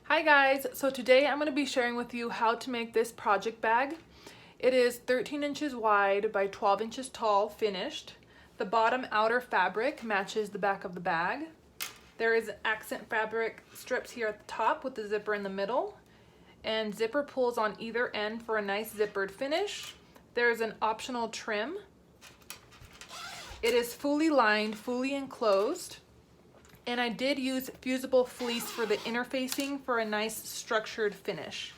Hi guys, so today I'm going to be sharing with you how to make this project bag. It is 13 inches wide by 12 inches tall, finished. The bottom outer fabric matches the back of the bag. There is accent fabric strips here at the top with the zipper in the middle, and zipper pulls on either end for a nice zippered finish. There is an optional trim. It is fully lined, fully enclosed. And I did use fusible fleece for the interfacing for a nice structured finish.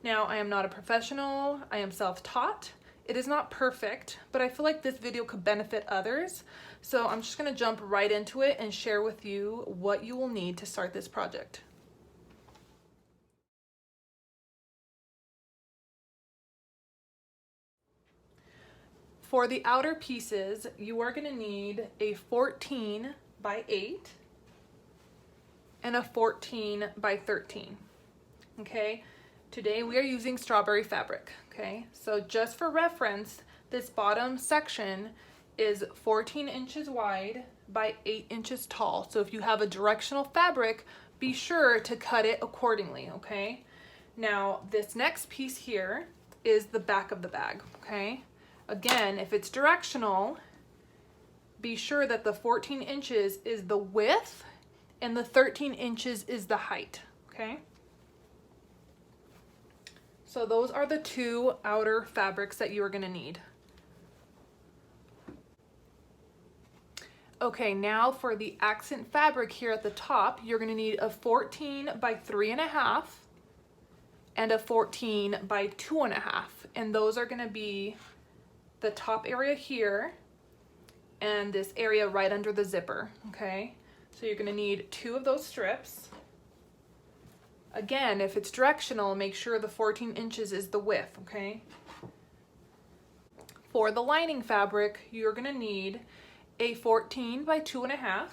Now, I am not a professional, I am self-taught. It is not perfect, but I feel like this video could benefit others. So I'm just gonna jump right into it and share with you what you will need to start this project. For the outer pieces, you are gonna need a 14 by 8 and a 14 by 13, okay? Today we are using strawberry fabric, okay? So just for reference, this bottom section is 14 inches wide by 8 inches tall. So if you have a directional fabric, be sure to cut it accordingly, okay? Now, this next piece here is the back of the bag, okay? Again, if it's directional, be sure that the 14 inches is the width and the 13 inches is the height, okay? So those are the two outer fabrics that you are gonna need. Okay, now for the accent fabric here at the top, you're gonna need a 14 by 3.5 and a 14 by 2.5. And those are gonna be the top area here and this area right under the zipper, okay? So you're gonna need 2 of those strips. Again, if it's directional, make sure the 14 inches is the width, okay? For the lining fabric, you're gonna need a 14 by 2.5,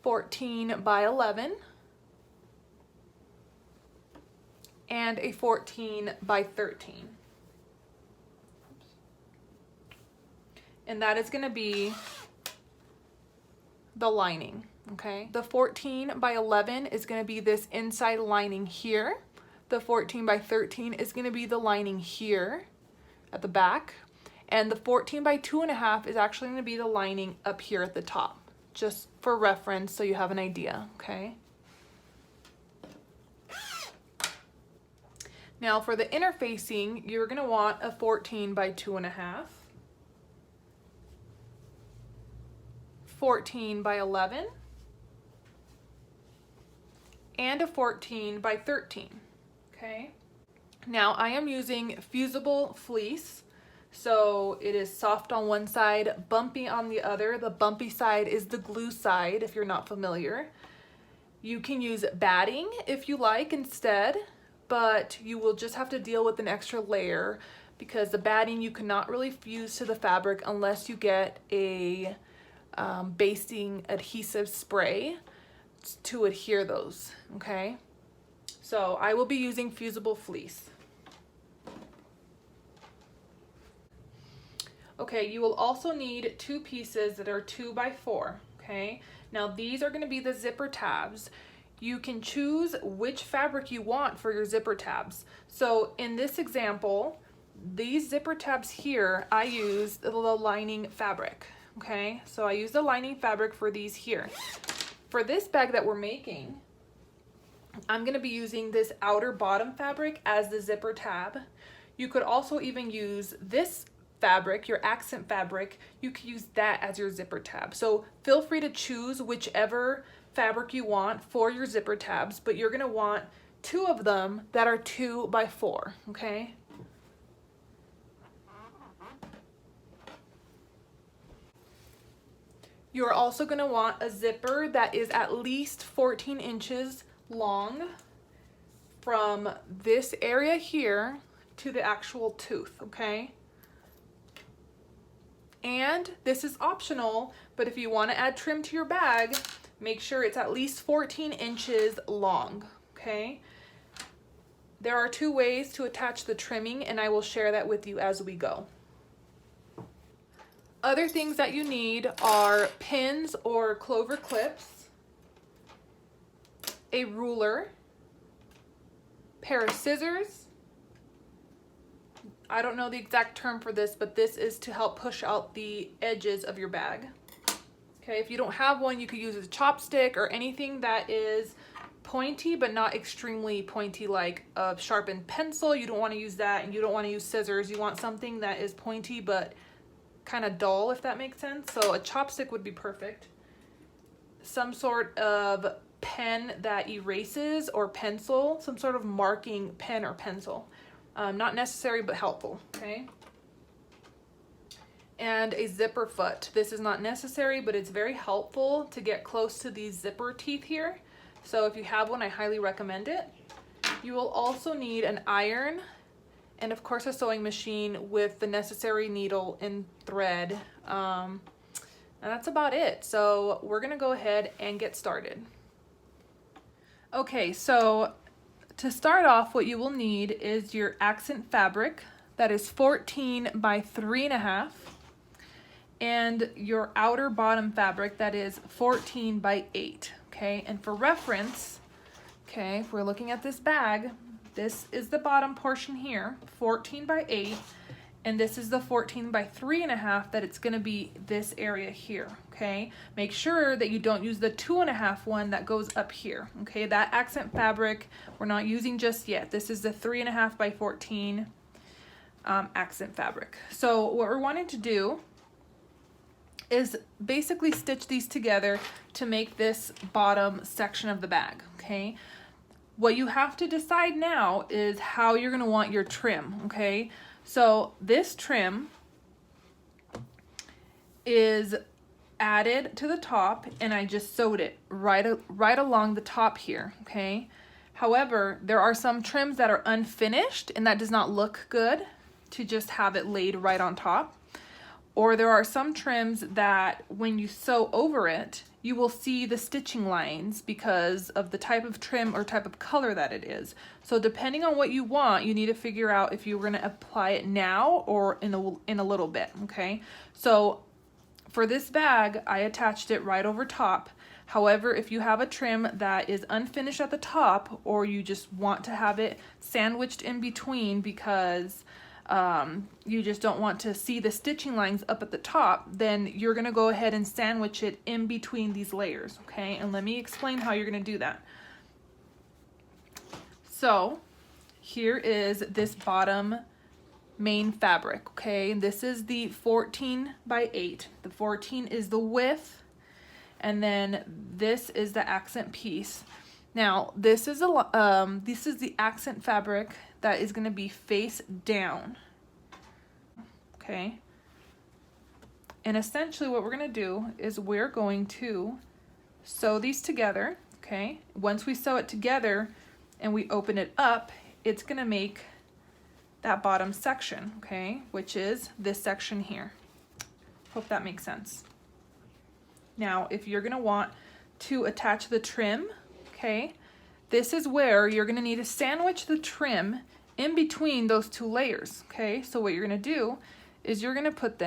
14 by 11, and a 14 by 13. And that is gonna be the lining, okay? The 14 by 11 is gonna be this inside lining here. The 14 by 13 is gonna be the lining here at the back. And the 14 by 2.5 is actually gonna be the lining up here at the top, just for reference so you have an idea, okay? Now for the interfacing, you're gonna want a 14 by 2.5, 14 by 11, and a 14 by 13, okay? Now I am using fusible fleece, so it is soft on one side, bumpy on the other. The bumpy side is the glue side if you're not familiar. You can use batting if you like instead, but you will just have to deal with an extra layer because the batting you cannot really fuse to the fabric unless you get a basting adhesive spray to adhere those, okay? So I will be using fusible fleece. Okay, you will also need 2 pieces that are 2 by 4, okay? Now these are gonna be the zipper tabs. You can choose which fabric you want for your zipper tabs. So in this example, these zipper tabs here, I used the lining fabric. Okay, so I use the lining fabric for these here. For this bag that we're making, I'm gonna be using this outer bottom fabric as the zipper tab. You could also even use this fabric, your accent fabric, you could use that as your zipper tab. So feel free to choose whichever fabric you want for your zipper tabs, but you're gonna want 2 of them that are 2 by 4, okay? You're also gonna want a zipper that is at least 14 inches long from this area here to the actual tooth, okay? And this is optional, but if you wanna add trim to your bag, make sure it's at least 14 inches long, okay? There are 2 ways to attach the trimming, and I will share that with you as we go. Other things that you need are pins or clover clips, a ruler, pair of scissors. I don't know the exact term for this, but this is to help push out the edges of your bag. Okay, if you don't have one, you could use a chopstick or anything that is pointy but not extremely pointy, like a sharpened pencil. You don't want to use that, and you don't want to use scissors. You want something that is pointy but kind of dull, if that makes sense. So a chopstick would be perfect. Some sort of pen that erases, or pencil, some sort of marking pen or pencil. Not necessary but helpful, okay? And a zipper foot. This is not necessary, but it's very helpful to get close to these zipper teeth here. So if you have one, I highly recommend it. You will also need an iron and of course a sewing machine with the necessary needle and thread. And that's about it. So we're gonna go ahead and get started. Okay, so to start off, what you will need is your accent fabric that is 14 by 3.5, and your outer bottom fabric that is 14 by 8. Okay, and for reference, okay, if we're looking at this bag, this is the bottom portion here, 14 by 8, and this is the 14 by 3.5 that it's going to be this area here. Okay, make sure that you don't use the 2.5 one that goes up here. Okay, that accent fabric we're not using just yet. This is the 3.5 by 14 accent fabric. So what we're wanting to do is basically stitch these together to make this bottom section of the bag. Okay, what you have to decide now is how you're going to want your trim. Okay, so this trim is added to the top, and I just sewed it right along the top here. Okay, however, there are some trims that are unfinished, and that does not look good to just have it laid right on top. Or there are some trims that when you sew over it, you will see the stitching lines because of the type of trim or type of color that it is. So depending on what you want, you need to figure out if you're going to apply it now or in a little bit. Okay, so for this bag, I attached it right over top. However, if you have a trim that is unfinished at the top, or you just want to have it sandwiched in between because you just don't want to see the stitching lines up at the top, then you're going to go ahead and sandwich it in between these layers. Okay, and let me explain how you're going to do that. So here is this bottom main fabric. Okay, this is the 14 by 8. The 14 is the width, and then this is the accent piece. Now this is the accent fabric that is going to be face down. Okay, and essentially what we're going to do is we're going to sew these together. Okay, once we sew it together and we open it up, it's going to make that bottom section, okay, which is this section here. Hope that makes sense. Now if you're going to want to attach the trim, okay, this is where you're going to need to sandwich the trim in between those two layers. Okay, so what you're going to do is you're going to put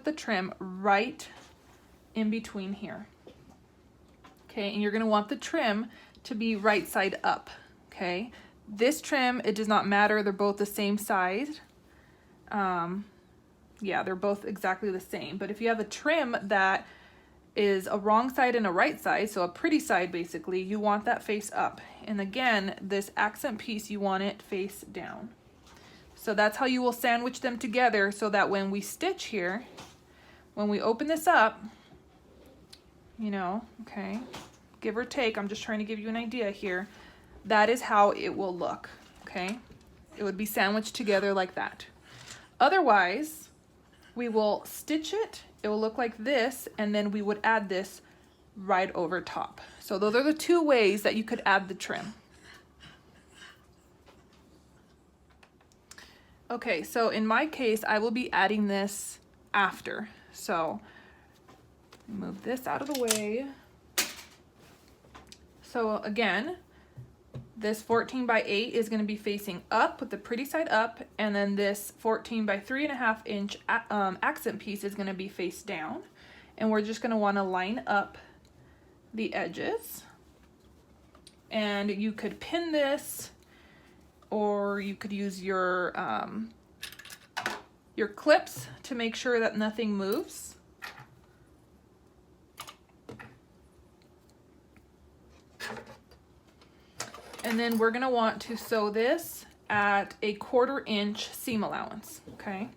the trim right in between here. Okay, and you're going to want the trim to be right side up. Okay, this trim, it does not matter, they're both the same size. Yeah, they're both exactly the same, but if you have a trim that is a wrong side and a right side, so a pretty side basically, you want that face up. And again, this accent piece, you want it face down. So that's how you will sandwich them together, so that when we stitch here, when we open this up, you know, okay, give or take, I'm just trying to give you an idea here, that is how it will look. Okay, it would be sandwiched together like that. Otherwise, we will stitch it, it will look like this, and then we would add this right over top. So those are the two ways that you could add the trim. Okay, so in my case, I will be adding this after. So move this out of the way. So again, This 14 by 8 is going to be facing up with the pretty side up, and then this 14 by 3.5 inch accent piece is going to be face down. And we're just going to want to line up the edges. And you could pin this, or you could use your clips to make sure that nothing moves. And then we're gonna want to sew this at a 1/4 inch seam allowance, okay?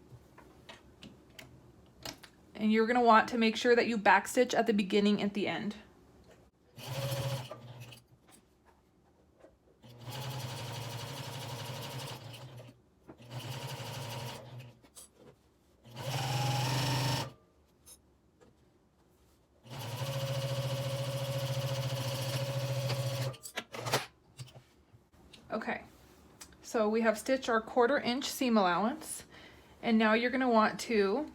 And you're gonna want to make sure that you backstitch at the beginning and the end. Okay, so we have stitched our 1/4 inch seam allowance, and now you're gonna want to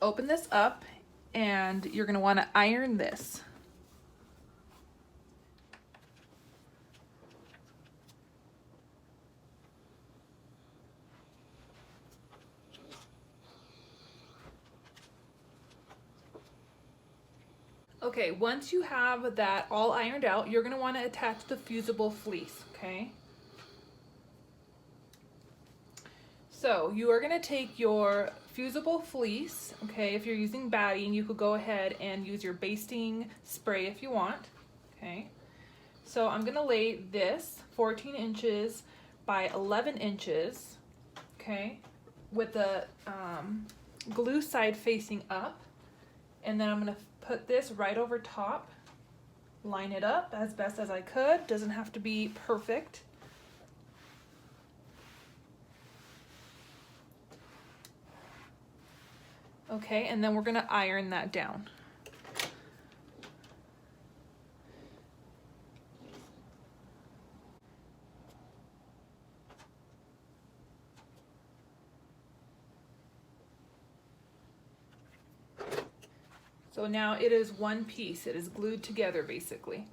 open this up and you're gonna wanna iron this. Okay, once you have that all ironed out, you're gonna wanna attach the fusible fleece, okay? So you are gonna take your fusible fleece, okay? If you're using batting, you could go ahead and use your basting spray if you want, okay? So I'm gonna lay this 14 inches by 11 inches, okay? With the glue side facing up. And then I'm gonna put this right over top, line it up as best as I could. Doesn't have to be perfect. Okay, and then we're gonna iron that down. So now it is one piece. It is glued together basically.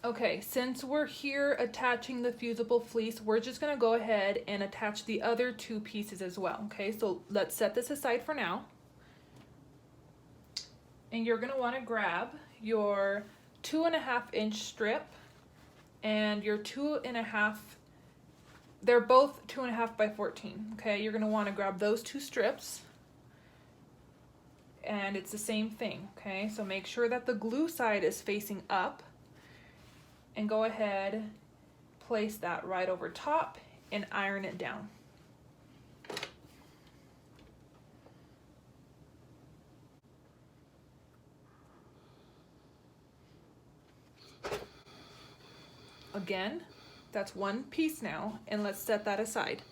Okay, since we're here attaching the fusible fleece, we're just gonna go ahead and attach the other 2 pieces as well. Okay, so let's set this aside for now. And you're gonna wanna grab your 2.5 inch strip and your 2.5, they're both 2.5 by 14, okay? You're gonna wanna grab those 2 strips, and it's the same thing, okay? So make sure that the glue side is facing up, and go ahead, place that right over top and iron it down. Again, that's one piece now, and let's set that aside.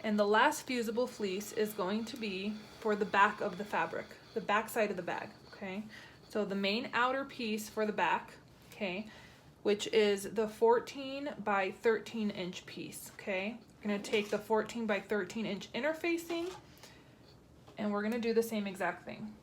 And the last fusible fleece is going to be for the back of the fabric, the back side of the bag, okay? So the main outer piece for the back, okay, which is the 14 by 13 inch piece, okay? We're gonna take the 14 by 13 inch interfacing, and we're gonna do the same exact thing.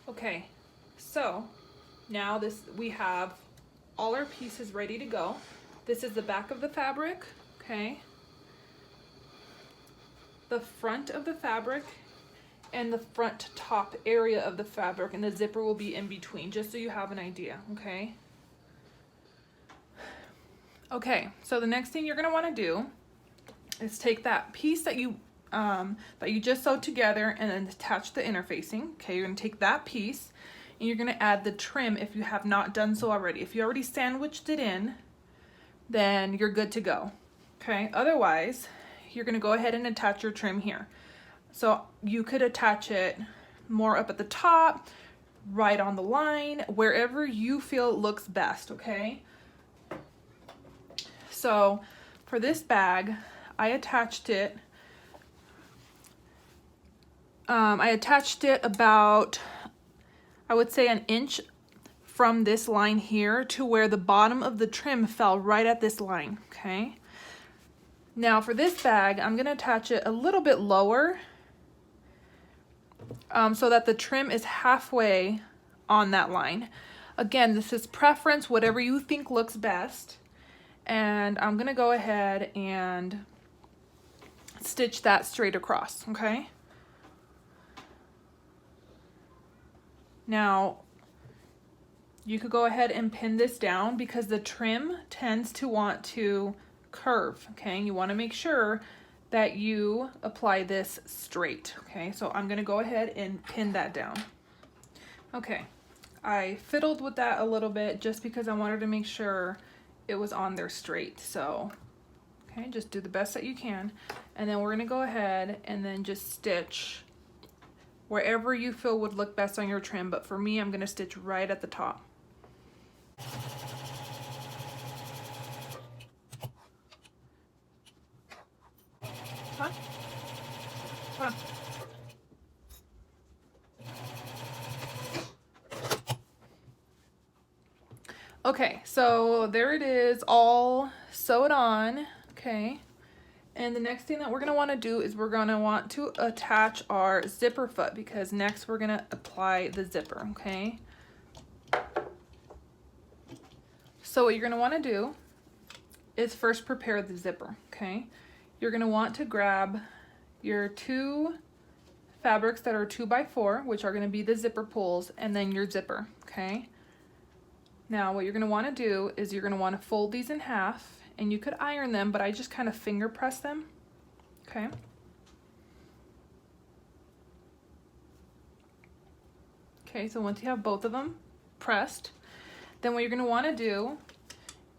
Okay, so now we have all our pieces ready to go. This is the back of the fabric, okay? The front of the fabric and the front top area of the fabric, and the zipper will be in between, just so you have an idea, okay? Okay, so the next thing you're gonna wanna do is take that piece that you just sewed together and then attach the interfacing. Okay, you're gonna take that piece and you're gonna add the trim if you have not done so already. If you already sandwiched it in, then you're good to go. Okay, otherwise, you're gonna go ahead and attach your trim here. So you could attach it more up at the top, right on the line, wherever you feel it looks best, okay? So for this bag, I attached it I attached it about, I would say, an inch from this line here to where the bottom of the trim fell right at this line, okay? Now for this bag, I'm gonna attach it a little bit lower so that the trim is halfway on that line. Again, this is preference, whatever you think looks best. And I'm gonna go ahead and stitch that straight across, okay? Now, you could go ahead and pin this down because the trim tends to want to curve, okay? You wanna make sure that you apply this straight, okay? So I'm gonna go ahead and pin that down. Okay, I fiddled with that a little bit just because I wanted to make sure it was on there straight. So, okay, just do the best that you can. And then we're gonna go ahead and then just stitch wherever you feel would look best on your trim. But for me, I'm gonna stitch right at the top. Huh? Huh? Okay, so there it is, all sewed on, okay? And the next thing that we're gonna wanna do is we're gonna want to attach our zipper foot because next we're gonna apply the zipper, okay? So what you're gonna wanna do is first prepare the zipper, okay? You're gonna want to grab your 2 fabrics that are 2x4, which are gonna be the zipper pulls, and then your zipper, okay? Now what you're gonna wanna do is you're gonna wanna fold these in half, and you could iron them, but I just kind of finger press them, okay? Okay, so once you have both of them pressed, then what you're gonna wanna do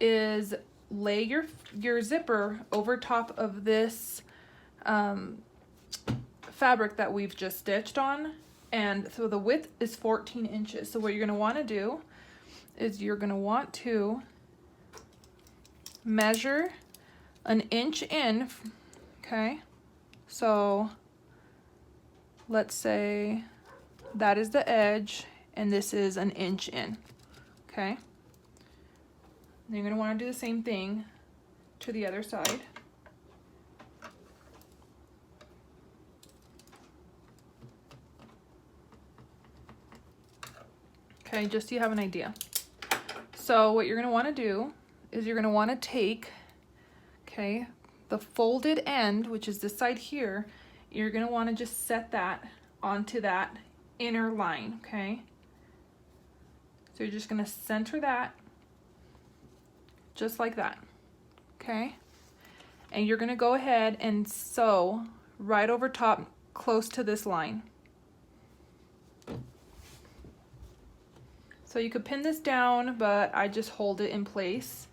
is lay your zipper over top of this fabric that we've just stitched on. And so the width is 14 inches. So what you're gonna wanna do is you're gonna want to measure an inch in, okay? So let's say that is the edge and this is an inch in, okay? And you're gonna wanna do the same thing to the other side. Okay, just so you have an idea. So what you're gonna wanna do is you're gonna wanna take, okay, the folded end, which is this side here, you're gonna wanna just set that onto that inner line, okay? So you're just gonna center that just like that, okay? And you're gonna go ahead and sew right over top close to this line. So you could pin this down, but I just hold it in place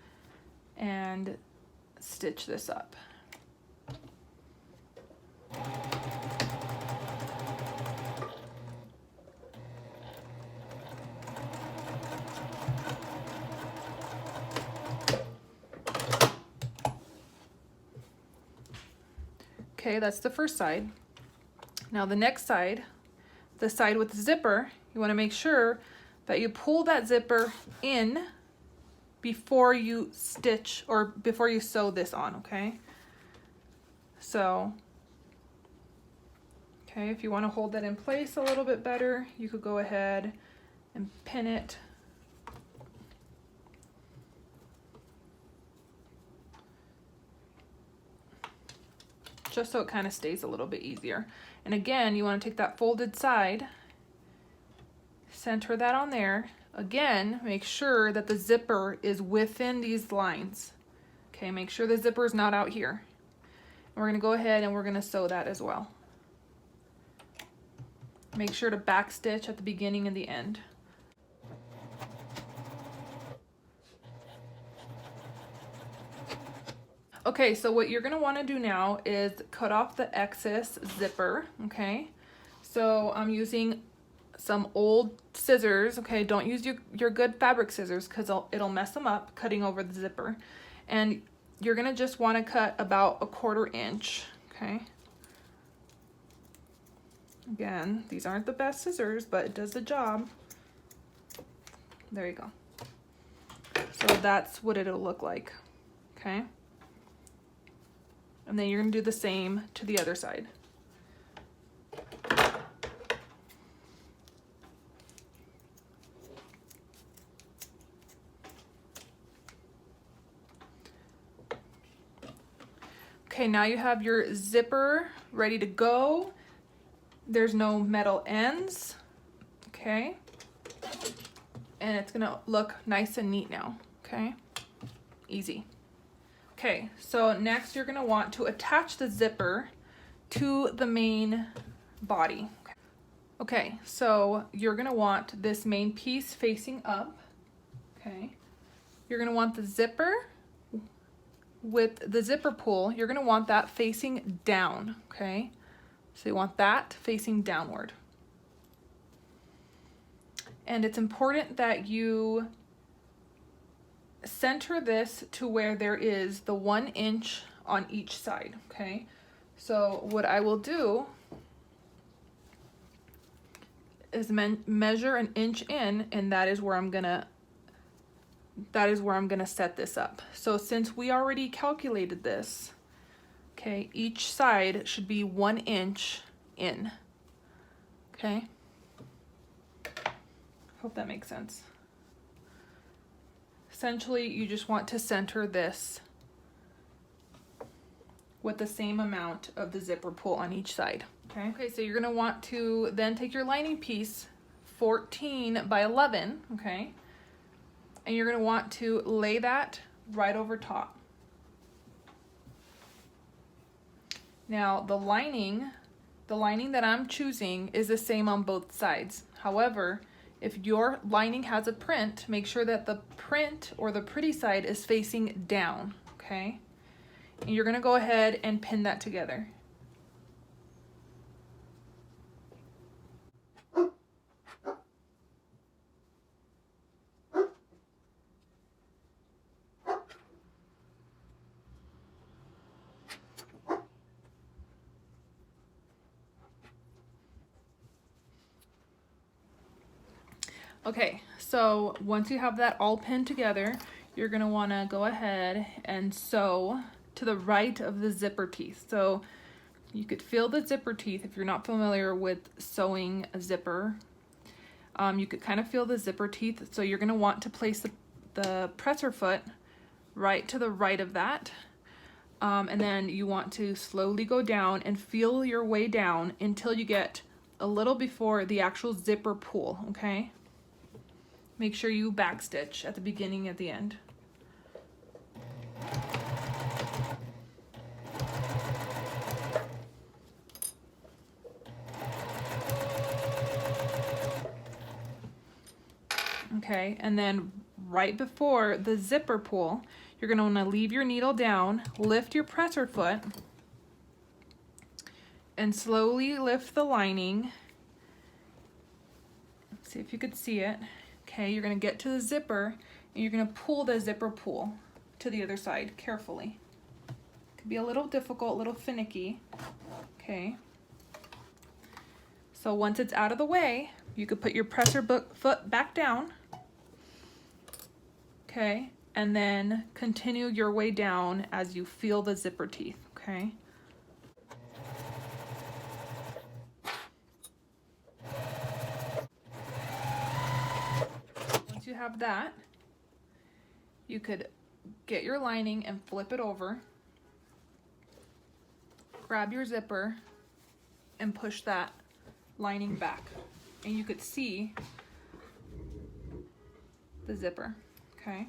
and stitch this up. Okay, that's the first side. Now the next side, the side with the zipper, you want to make sure that you pull that zipper in before you stitch or before you sew this on, okay? So, okay, if you want to hold that in place a little bit better, you could go ahead and pin it. Just so it kind of stays a little bit easier. And again, you want to take that folded side, center that on there. Again, make sure that the zipper is within these lines. Okay, make sure the zipper is not out here. And we're going to go ahead and we're going to sew that as well. Make sure to back stitch at the beginning and the end. Okay, so what you're gonna wanna do now is cut off the excess zipper, okay? So I'm using some old scissors, okay? Don't use your good fabric scissors because it'll mess them up cutting over the zipper. And you're gonna just wanna cut about 1/4 inch, okay? Again, these aren't the best scissors, but it does the job. There you go. So that's what it'll look like, okay? And then you're gonna do the same to the other side. Okay, now you have your zipper ready to go. There's no metal ends, okay? And it's gonna look nice and neat now, okay? Easy. Okay, so next you're gonna want to attach the zipper to the main body. Okay, so you're gonna want this main piece facing up, okay? You're gonna want the zipper with the zipper pull, you're gonna want that facing down, okay? So you want that facing downward. And it's important that you center this to where there is the 1 inch on each side, okay? So what I will do is measure 1 inch in, and that is where I'm gonna set this up. So since we already calculated this, okay, each side should be 1 inch in, okay? Hope that makes sense. Essentially, you just want to center this with the same amount of the zipper pull on each side, okay? Okay, so you're gonna want to then take your lining piece, 14 by 11, okay? And you're gonna want to lay that right over top. Now the lining that I'm choosing is the same on both sides. However, if your lining has a print, make sure that the print or the pretty side is facing down, okay? And you're gonna go ahead and pin that together. Okay, so once you have that all pinned together, you're gonna wanna go ahead and sew to the right of the zipper teeth. So you could feel the zipper teeth if you're not familiar with sewing a zipper. You could kind of feel the zipper teeth. So you're gonna want to place the presser foot right to the right of that. And then you want to slowly go down and feel your way down until you get a little before the actual zipper pull, okay? Make sure you backstitch at the beginning and at the end. Okay, and then right before the zipper pull, you're gonna wanna leave your needle down, lift your presser foot, and slowly lift the lining. Let's see if you could see it. Okay, you're gonna get to the zipper and you're gonna pull the zipper pull to the other side carefully. It could be a little difficult, a little finicky. Okay. So once it's out of the way, you could put your presser foot back down. Okay, and then continue your way down as you feel the zipper teeth, okay? Once you have that, you could get your lining and flip it over, grab your zipper, and push that lining back. And you could see the zipper, okay?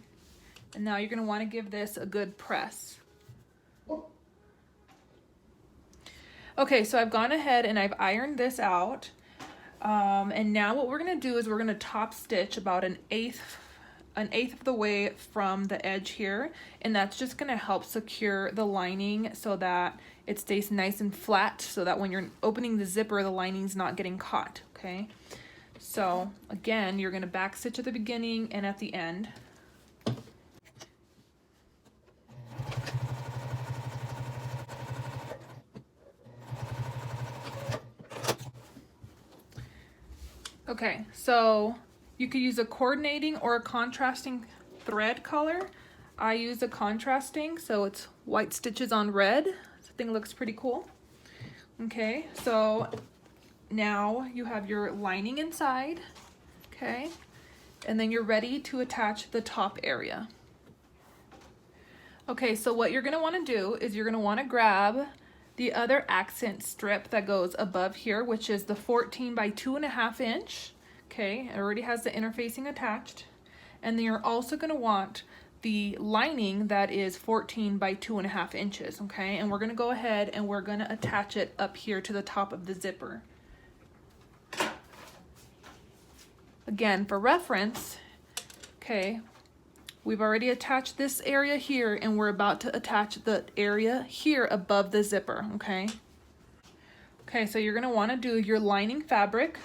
And now you're gonna wanna give this a good press. Okay, so I've gone ahead and I've ironed this out. And now what we're gonna do is we're gonna top stitch about an eighth of the way from the edge here, and that's just gonna help secure the lining so that it stays nice and flat, so that when you're opening the zipper, the lining's not getting caught, okay? So again, you're gonna back stitch at the beginning and at the end. Okay, so you could use a coordinating or a contrasting thread color. I use a contrasting, so it's white stitches on red. I think it looks pretty cool. Okay, so now you have your lining inside, okay, and then you're ready to attach the top area. Okay, so what you're gonna wanna do is you're gonna wanna grab the other accent strip that goes above here, which is the 14 by 2.5 inch. Okay, it already has the interfacing attached. And then you're also gonna want the lining that is 14 by 2.5 inches, okay? And we're gonna go ahead and we're gonna attach it up here to the top of the zipper. Again, for reference, okay, we've already attached this area here and we're about to attach the area here above the zipper, okay? Okay, so you're gonna wanna do your lining fabric,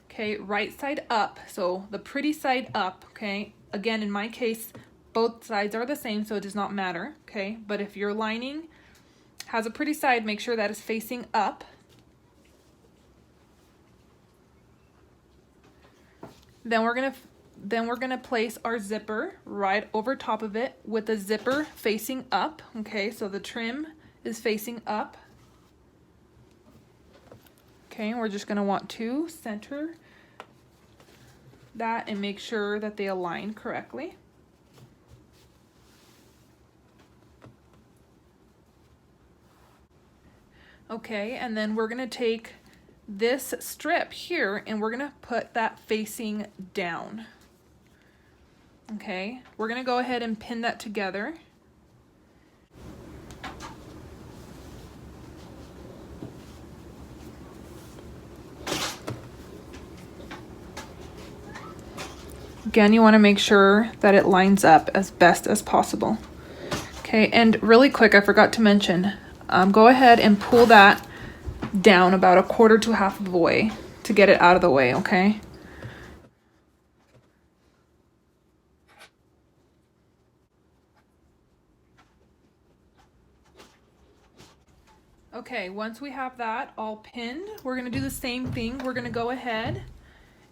okay, right side up, so the pretty side up, okay? Again, in my case, both sides are the same, so it does not matter, okay? But if your lining has a pretty side, make sure that is facing up. Then we're gonna place our zipper right over top of it with the zipper facing up, okay? So the trim is facing up. Okay, and we're just gonna want to center that and make sure that they align correctly. Okay, and then we're gonna take this strip here and we're gonna put that facing down. Okay, we're gonna go ahead and pin that together. Again, you wanna make sure that it lines up as best as possible. Okay, and really quick, I forgot to mention, go ahead and pull that down about 1/4 to 1/2 of the way to get it out of the way, okay? Okay, once we have that all pinned, we're gonna do the same thing. We're gonna go ahead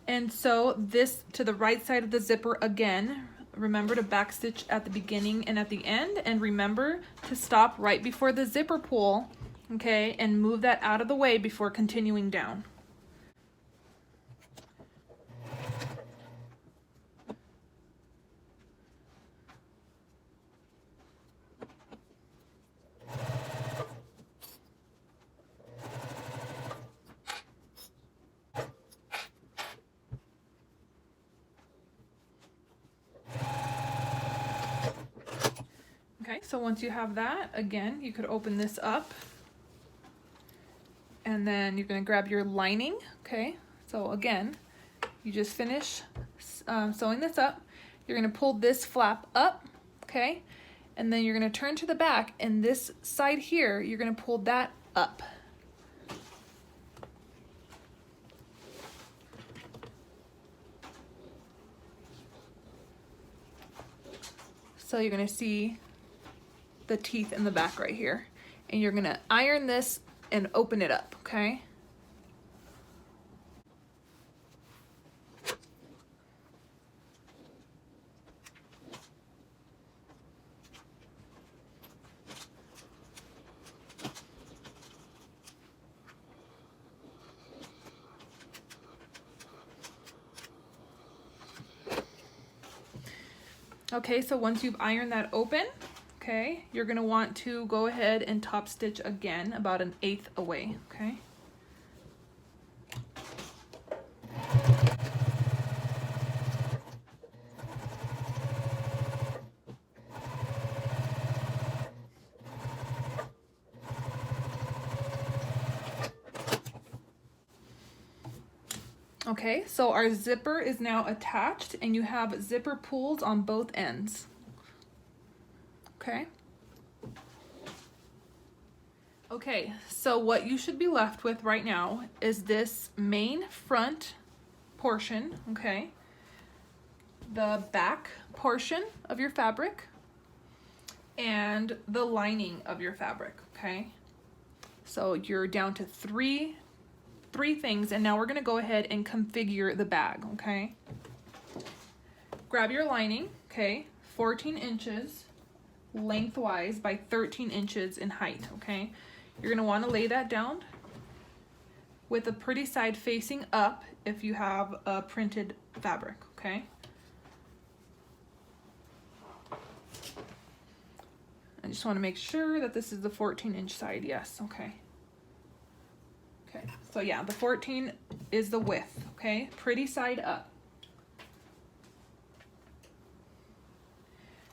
and sew this to the right side of the zipper again. Remember to backstitch at the beginning and at the end, and remember to stop right before the zipper pull, okay, and move that out of the way before continuing down. Okay, so once you have that, again, you could open this up and then you're gonna grab your lining, okay? So again, you just finish sewing this up. You're gonna pull this flap up, okay? And then you're gonna turn to the back and this side here, you're gonna pull that up. So you're gonna see the teeth in the back right here. And you're gonna iron this and open it up, okay? Okay, so once you've ironed that open, okay, you're gonna want to go ahead and top stitch again about 1/8 away, okay? Okay, so our zipper is now attached and you have zipper pulls on both ends. Okay. Okay, so what you should be left with right now is this main front portion, okay? The back portion of your fabric and the lining of your fabric, okay? So you're down to 3 three things, and now we're gonna go ahead and configure the bag, okay? Grab your lining, okay? 14 inches lengthwise by 13 inches in height, okay? You're gonna wanna lay that down with the pretty side facing up if you have a printed fabric, okay? I just wanna make sure that this is the 14-inch side, yes, okay. Okay, so yeah, the 14 is the width, okay? Pretty side up.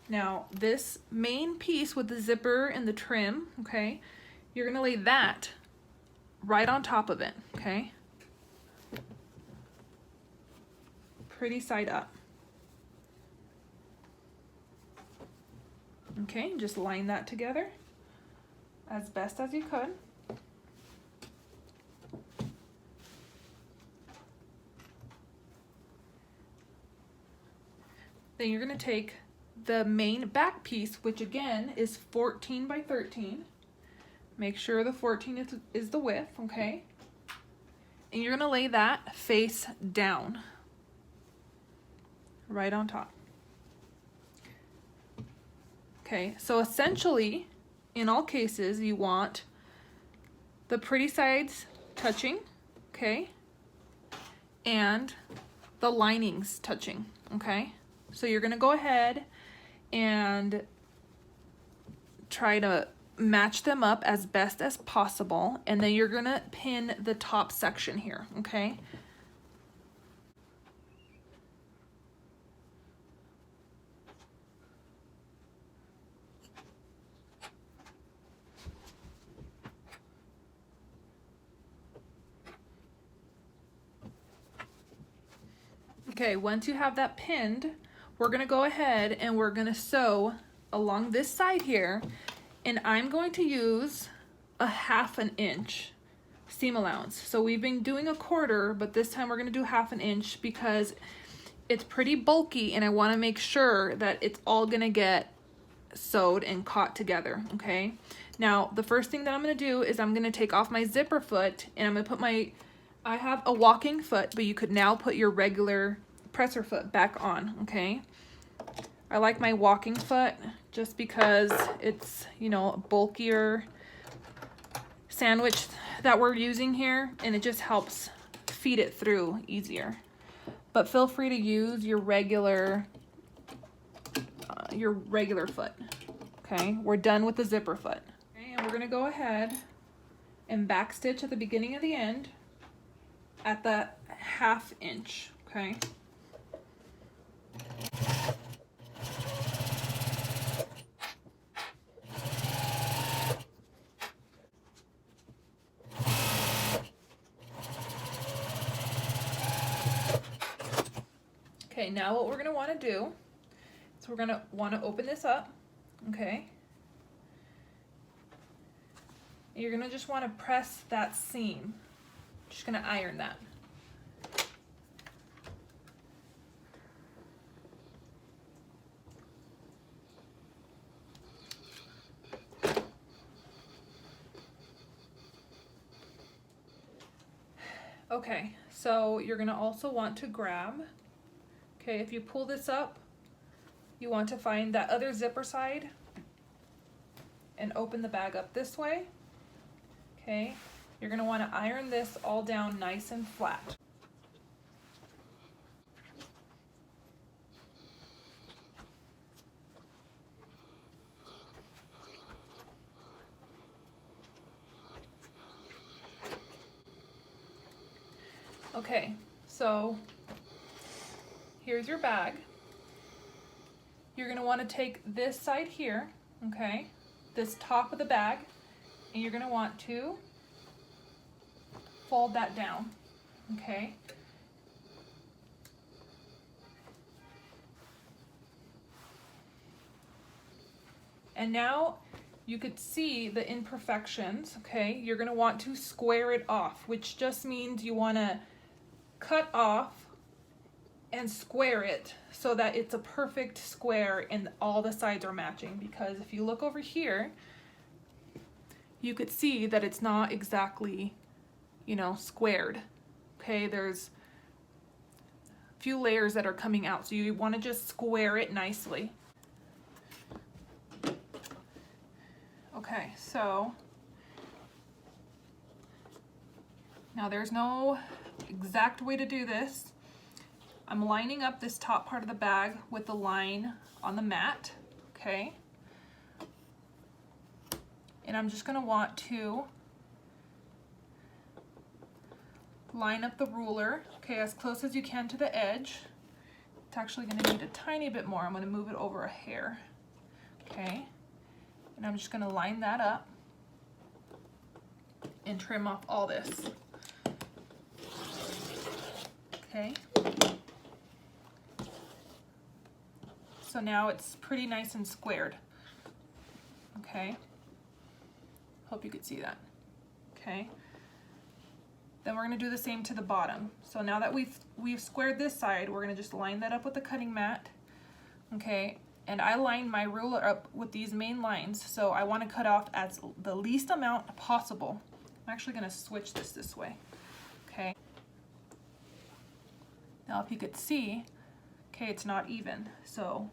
Now, this main piece with the zipper and the trim, okay, you're gonna lay that right on top of it, okay? Pretty side up. Okay, just line that together as best as you could. Then you're gonna take the main back piece, which again is 14 by 13. Make sure the 14 is the width, okay? And you're gonna lay that face down, right on top. Okay, so essentially, in all cases, you want the pretty sides touching, okay? And the linings touching, okay? So you're gonna go ahead and try to match them up as best as possible, and then you're gonna pin the top section here, okay? Okay, once you have that pinned, we're gonna go ahead and we're gonna sew along this side here, and I'm going to use a 1/2 inch seam allowance. So we've been doing a 1/4, but this time we're gonna do 1/2 inch because it's pretty bulky and I wanna make sure that it's all gonna get sewed and caught together, okay? Now, the first thing that I'm gonna do is I'm gonna take off my zipper foot and I'm gonna put I have a walking foot, but you could now put your regular presser foot back on, okay? I like my walking foot just because it's, you know, a bulkier sandwich that we're using here, and it just helps feed it through easier. But feel free to use your regular foot, okay? We're done with the zipper foot. Okay, and we're gonna go ahead and back stitch at the beginning of the end at the 1/2 inch, okay? Okay, now what we're gonna wanna do is we're gonna wanna open this up, okay? And you're gonna just wanna press that seam. Just gonna iron that. Okay, so you're gonna also want to grab, okay, if you pull this up, you want to find that other zipper side and open the bag up this way, okay? You're gonna wanna iron this all down nice and flat. Okay, so here's your bag. You're gonna wanna take this side here, okay, this top of the bag, and you're gonna want to fold that down, okay? And now you could see the imperfections, okay? You're gonna want to square it off, which just means you wanna cut off and square it so that it's a perfect square and all the sides are matching, because if you look over here, you could see that it's not exactly, you know, squared. Okay, there's a few layers that are coming out, so you want to just square it nicely. Okay, so now there's no exact way to do this. I'm lining up this top part of the bag with the line on the mat, okay? And I'm just gonna want to line up the ruler, okay, as close as you can to the edge. It's actually gonna need a tiny bit more. I'm gonna move it over a hair, okay? And I'm just gonna line that up and trim off all this. Okay. So now it's pretty nice and squared. Okay. Hope you could see that. Okay. Then we're gonna do the same to the bottom. So now that we've squared this side, we're gonna just line that up with the cutting mat. Okay. And I line my ruler up with these main lines, so I want to cut off as the least amount possible. I'm actually going to switch this way. Okay. Now if you could see, okay, it's not even, so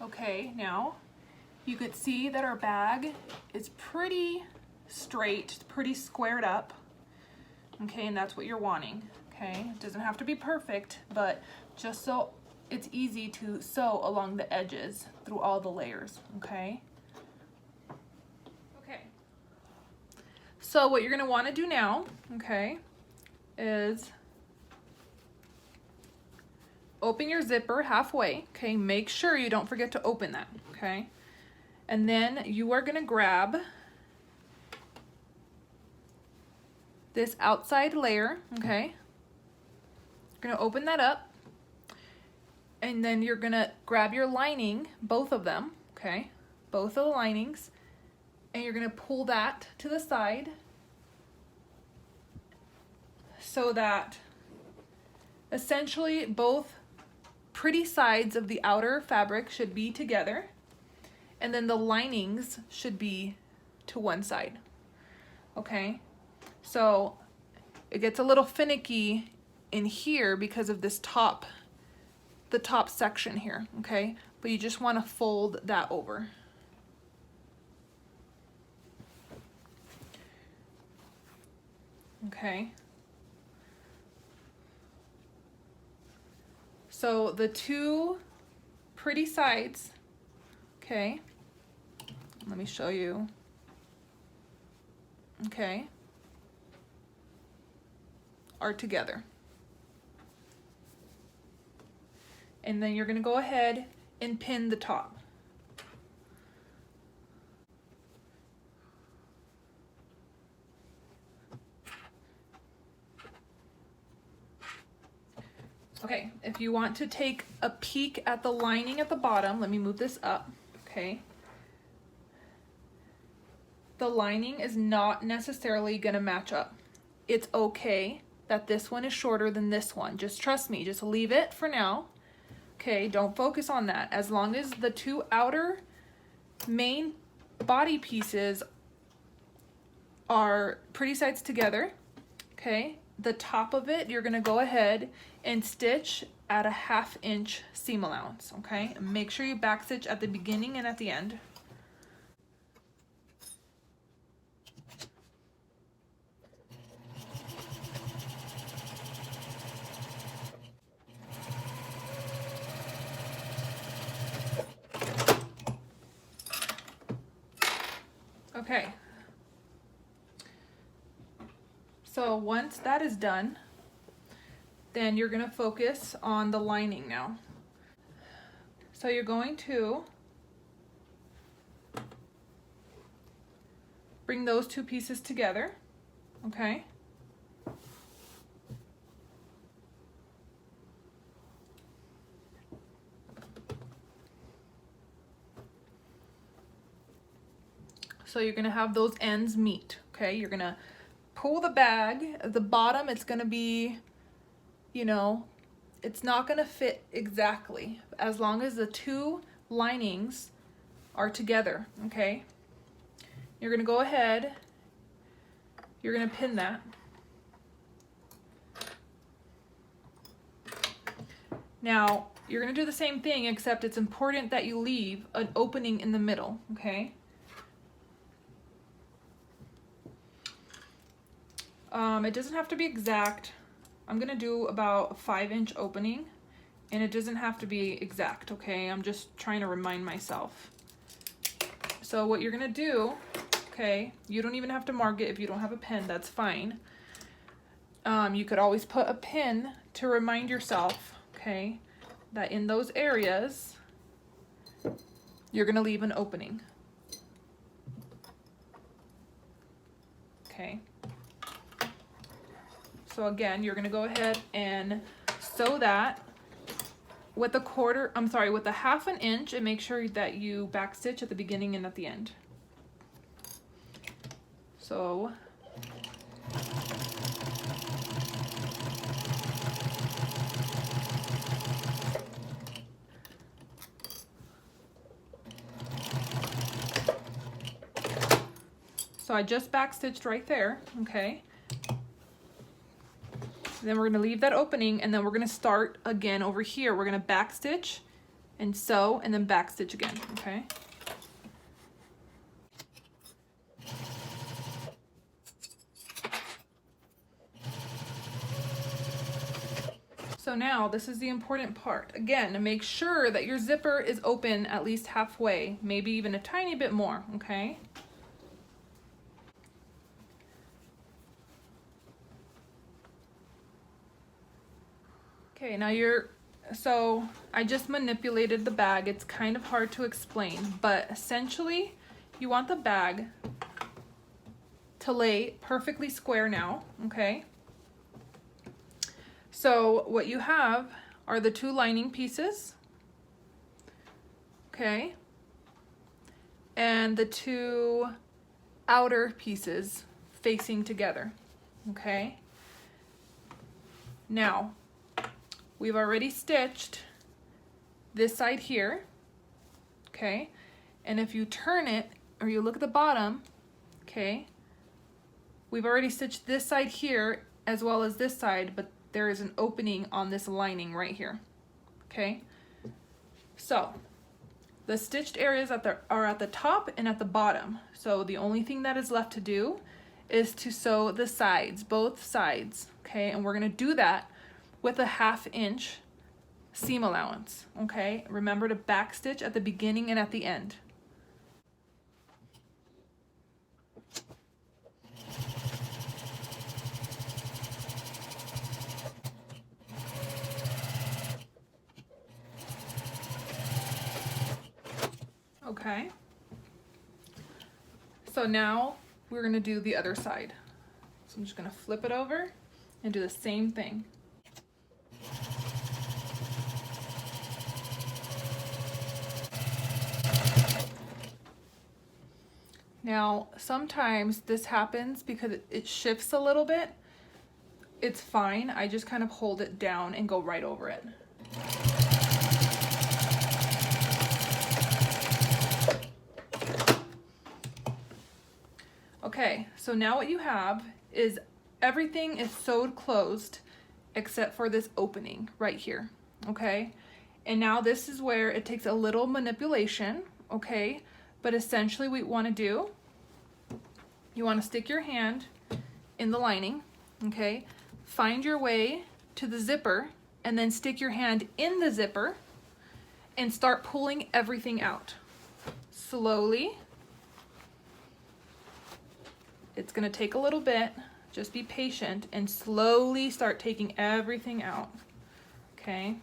okay, now you could see that our bag is pretty straight, pretty squared up. Okay, and that's what you're wanting. Okay, it doesn't have to be perfect, but just so it's easy to sew along the edges through all the layers. Okay. Okay. So what you're gonna want to do now, okay, is open your zipper halfway, okay? Make sure you don't forget to open that, okay? And then you are gonna grab this outside layer, okay? You're gonna open that up, and then you're gonna grab your lining, both of them, okay? Both of the linings, and you're gonna pull that to the side so that essentially both pretty sides of the outer fabric should be together, and then the linings should be to one side. Okay, so it gets a little finicky in here because of this the top section here, okay? But you just want to fold that over. Okay. So the two pretty sides, okay, let me show you, okay, are together. And then you're gonna go ahead and pin the top. Okay, if you want to take a peek at the lining at the bottom, let me move this up, okay? The lining is not necessarily gonna match up. It's okay that this one is shorter than this one. Just trust me, just leave it for now. Okay, don't focus on that. As long as the two outer main body pieces are pretty sides together, okay? the top of it, you're gonna go ahead and stitch at a 1/2 inch seam allowance, okay? And make sure you back stitch at the beginning and at the end. Okay. So once that is done, then you're gonna focus on the lining now. So you're going to bring those two pieces together, okay? So you're gonna have those ends meet, okay? You're gonna pull the bag. At the bottom, it's gonna be, you know, it's not gonna fit exactly as long as the two linings are together, okay? You're gonna go ahead, you're gonna pin that. Now, you're gonna do the same thing, except it's important that you leave an opening in the middle, okay? It doesn't have to be exact. I'm gonna do about a 5-inch opening, and it doesn't have to be exact, okay? I'm just trying to remind myself. So what you're gonna do, okay, you don't even have to mark it if you don't have a pen, that's fine. You could always put a pin to remind yourself, okay, that in those areas, you're gonna leave an opening. Okay. So again, you're gonna go ahead and sew that with a with a 1/2 inch, and make sure that you backstitch at the beginning and at the end. So I just backstitched right there, okay? Then we're gonna leave that opening, and then we're gonna start again over here. We're gonna backstitch and sew and then backstitch again, okay? So now this is the important part. Again, to make sure that your zipper is open at least halfway, maybe even a tiny bit more, okay? Okay, now so I just manipulated the bag. It's kind of hard to explain, but essentially you want the bag to lay perfectly square now, okay? So what you have are the two lining pieces, okay? And the two outer pieces facing together, okay? Now, we've already stitched this side here, okay? And if you turn it, or you look at the bottom, okay, we've already stitched this side here as well as this side, but there is an opening on this lining right here, okay? So, the stitched areas are at the top and at the bottom. So the only thing that is left to do is to sew the sides, both sides, okay? And we're gonna do that with a 1/2 inch seam allowance, okay? Remember to backstitch at the beginning and at the end. Okay. So now we're gonna do the other side. So I'm just gonna flip it over and do the same thing. Now, sometimes this happens because it shifts a little bit. It's fine. I just kind of hold it down and go right over it. Okay, so now what you have is everything is sewed closed except for this opening right here, okay? And now this is where it takes a little manipulation, okay? But essentially what you want to do, you want to stick your hand in the lining, okay? Find your way to the zipper and then stick your hand in the zipper and start pulling everything out. Slowly. It's gonna take a little bit. Just be patient and slowly start taking everything out, okay?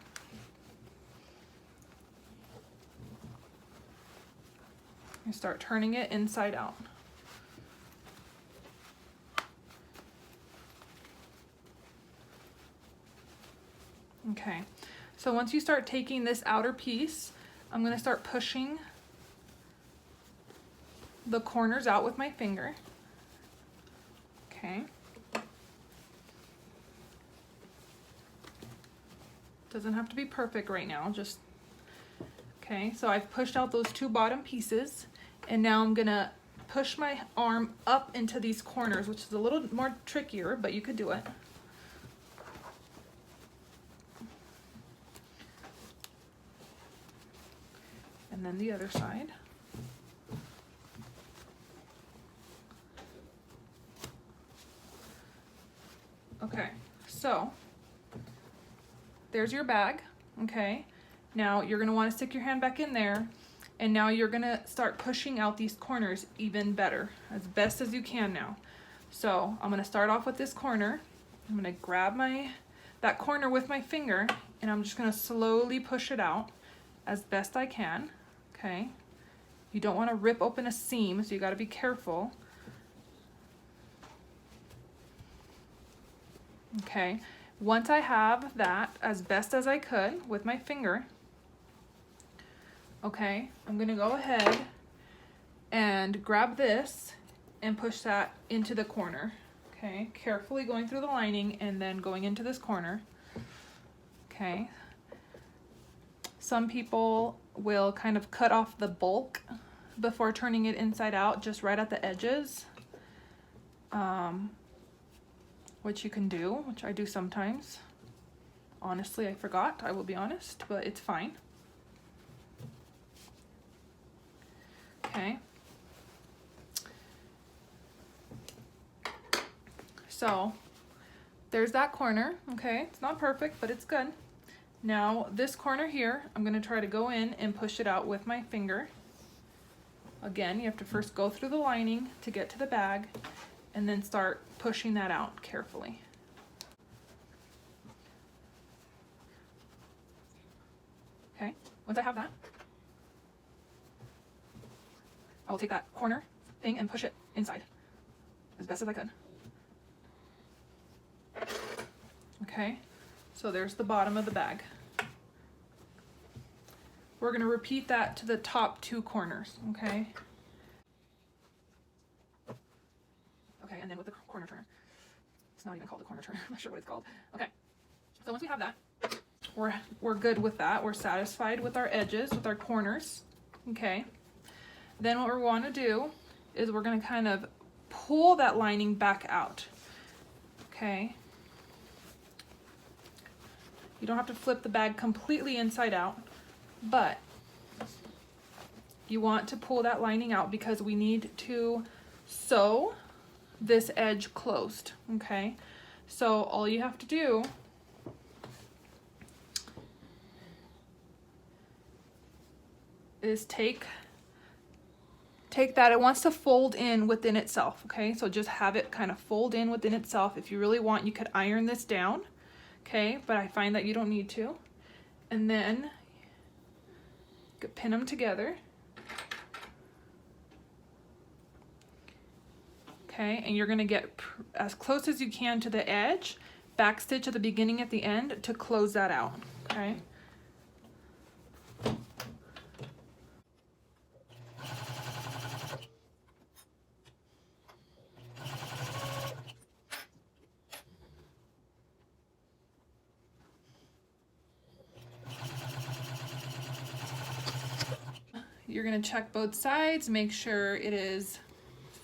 And start turning it inside out. Okay, so once you start taking this outer piece, I'm gonna start pushing the corners out with my finger. Okay. Doesn't have to be perfect right now, just, okay, so I've pushed out those two bottom pieces, and now I'm gonna push my arm up into these corners, which is a little more trickier, but you could do it. And then the other side. Okay, so there's your bag, okay? Now you're gonna wanna stick your hand back in there, and now you're gonna start pushing out these corners even better, as best as you can now. So I'm gonna start off with this corner. I'm gonna grab that corner with my finger, and I'm just gonna slowly push it out as best I can, okay? You don't wanna rip open a seam, so you gotta be careful. Okay, once I have that as best as I could with my finger, okay, I'm gonna go ahead and grab this and push that into the corner, okay? Carefully going through the lining and then going into this corner, okay? Some people will kind of cut off the bulk before turning it inside out, just right at the edges. Which you can do, which I do sometimes. Honestly, I forgot, I will be honest, but it's fine. Okay. So, there's that corner, okay? It's not perfect, but it's good. Now, this corner here, I'm gonna try to go in and push it out with my finger. Again, you have to first go through the lining to get to the bag, and then start pushing that out carefully. Okay, once I have that, I will take that corner thing and push it inside as best as I could. Okay, so there's the bottom of the bag. We're gonna repeat that to the top two corners, okay? Okay, and then with the corner turner. It's not even called a corner turner. I'm not sure what it's called. Okay, so once we have that, we're good with that. We're satisfied with our edges, with our corners. Okay, then what we want to do is we're going to kind of pull that lining back out. Okay, you don't have to flip the bag completely inside out, but you want to pull that lining out because we need to sew this edge closed, okay? So all you have to do is take that. It wants to fold in within itself, okay? So just have it kind of fold in within itself. If you really want, you could iron this down, okay? But I find that you don't need to. And then you could pin them together. Okay, and you're gonna get as close as you can to the edge, back stitch at the beginning at the end to close that out, okay? You're gonna check both sides, make sure it is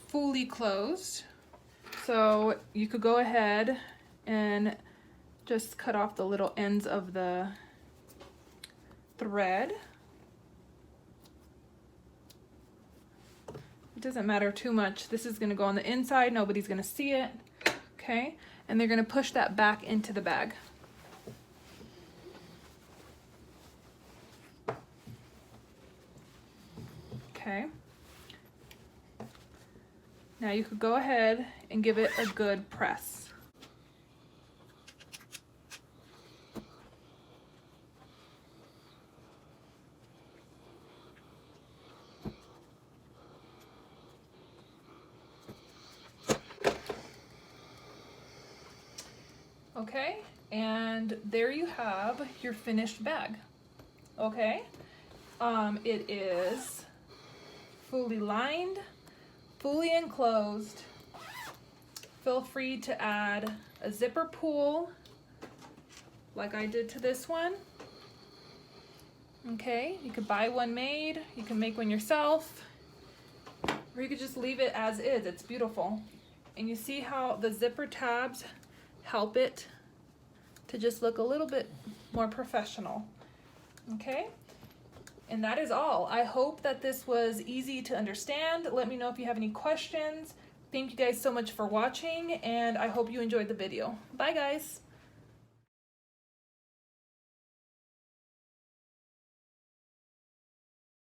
fully closed. So you could go ahead and just cut off the little ends of the thread. It doesn't matter too much. This is gonna go on the inside, nobody's gonna see it, okay? And they're gonna push that back into the bag. Okay. Now you could go ahead and give it a good press. Okay, and there you have your finished bag. Okay, it is fully lined, fully enclosed. Feel free to add a zipper pull like I did to this one. Okay, you could buy one made, you can make one yourself, or you could just leave it as is. It's beautiful. And you see how the zipper tabs help it to just look a little bit more professional. Okay, and that is all. I hope that this was easy to understand. Let me know if you have any questions. Thank you guys so much for watching, and I hope you enjoyed the video. Bye guys.